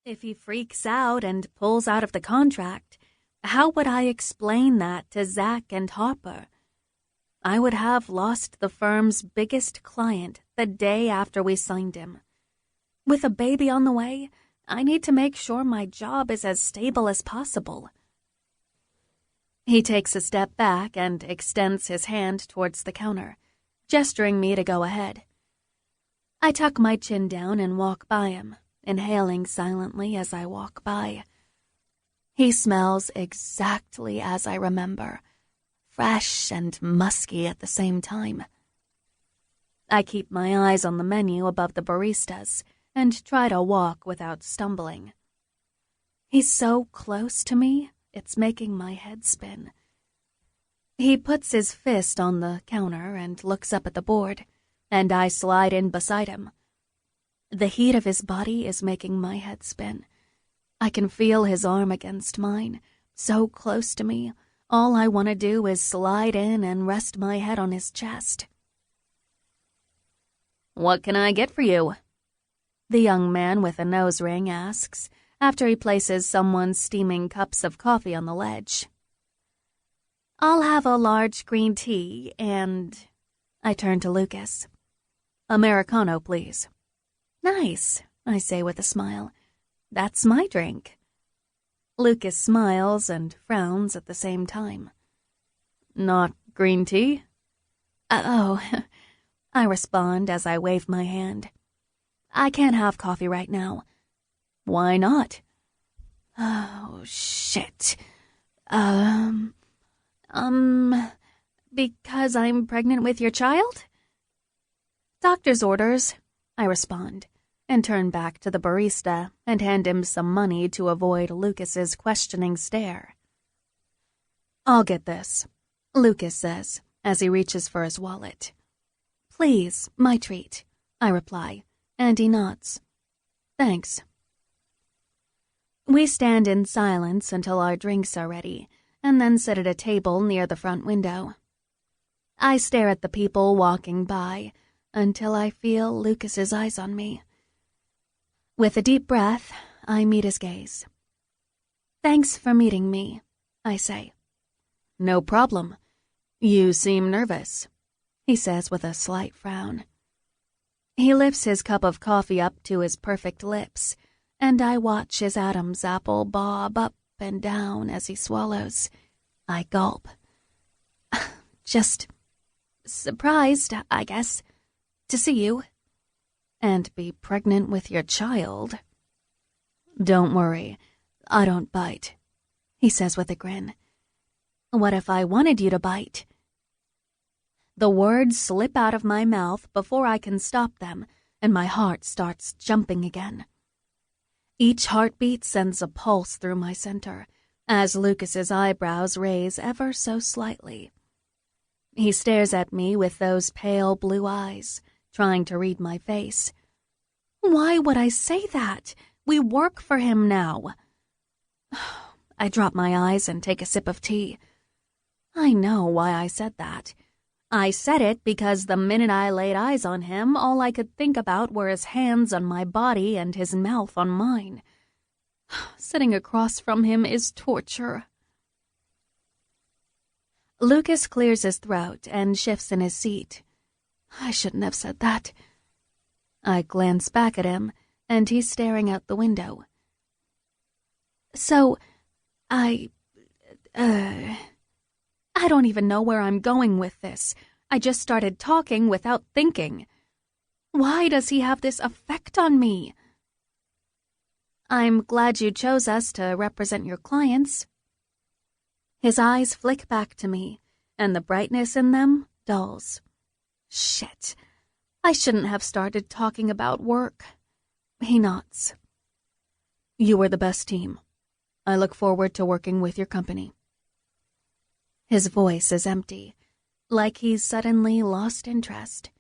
If he freaks out and pulls out of the contract, how would I explain that to Zach and Harper? I would have lost the firm's biggest client the day after we signed him. With a baby on the way, I need to make sure my job is as stable as possible. He takes a step back and extends his hand towards the counter, gesturing me to go ahead. I tuck my chin down and walk by him, inhaling silently as I walk by. He smells exactly as I remember, fresh and musky at the same time. I keep my eyes on the menu above the baristas and try to walk without stumbling. He's so close to me, it's making my head spin. He puts his fist on the counter and looks up at the board, and I slide in beside him. The heat of his body is making my head spin. I can feel his arm against mine, so close to me. All I want to do is slide in and rest my head on his chest. "What can I get for you?" the young man with a nose ring asks, after he places someone's steaming cups of coffee on the ledge. "I'll have a large green tea and—" I turn to Lucas. "Americano, please." "Nice," I say with a smile. "That's my drink." Lucas smiles and frowns at the same time. "Not green tea?" "Oh," I respond as I wave my hand. "I can't have coffee right now." "Why not?" "Oh, shit. Because I'm pregnant with your child?" "Doctor's orders," I respond, and turn back to the barista and hand him some money to avoid Lucas's questioning stare. "I'll get this," Lucas says, as he reaches for his wallet. "Please, my treat," I reply, and he nods. "Thanks." We stand in silence until our drinks are ready, and then sit at a table near the front window. I stare at the people walking by until I feel Lucas's eyes on me. With a deep breath, I meet his gaze. "Thanks for meeting me," I say. "No problem. You seem nervous," he says with a slight frown. He lifts his cup of coffee up to his perfect lips, and I watch his Adam's apple bob up and down as he swallows. I gulp. "Just surprised, I guess, to see you." "And be pregnant with your child." "Don't worry, I don't bite," he says with a grin. "What if I wanted you to bite?" The words slip out of my mouth before I can stop them, and my heart starts jumping again. Each heartbeat sends a pulse through my center, as Lucas's eyebrows raise ever so slightly. He stares at me with those pale blue eyes, trying to read my face. Why would I say that? We work for him now. I drop my eyes and take a sip of tea. I know why I said that. I said it because the minute I laid eyes on him, all I could think about were his hands on my body and his mouth on mine. Sitting across from him is torture. Lucas clears his throat and shifts in his seat. I shouldn't have said that. I glance back at him, and he's staring out the window. So, I don't even know where I'm going with this. I just started talking without thinking. Why does he have this effect on me? I'm glad you chose us to represent your clients. His eyes flick back to me, and the brightness in them dulls. Shit. I shouldn't have started talking about work. He nods. You were the best team. I look forward to working with your company. His voice is empty, like he's suddenly lost interest.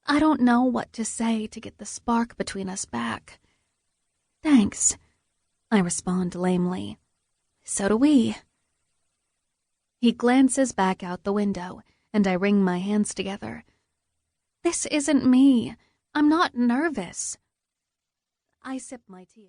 I don't know what to say to get the spark between us back. Thanks, I respond lamely. So do we. He glances back out the window, and I wring my hands together. This isn't me. I'm not nervous. I sip my tea.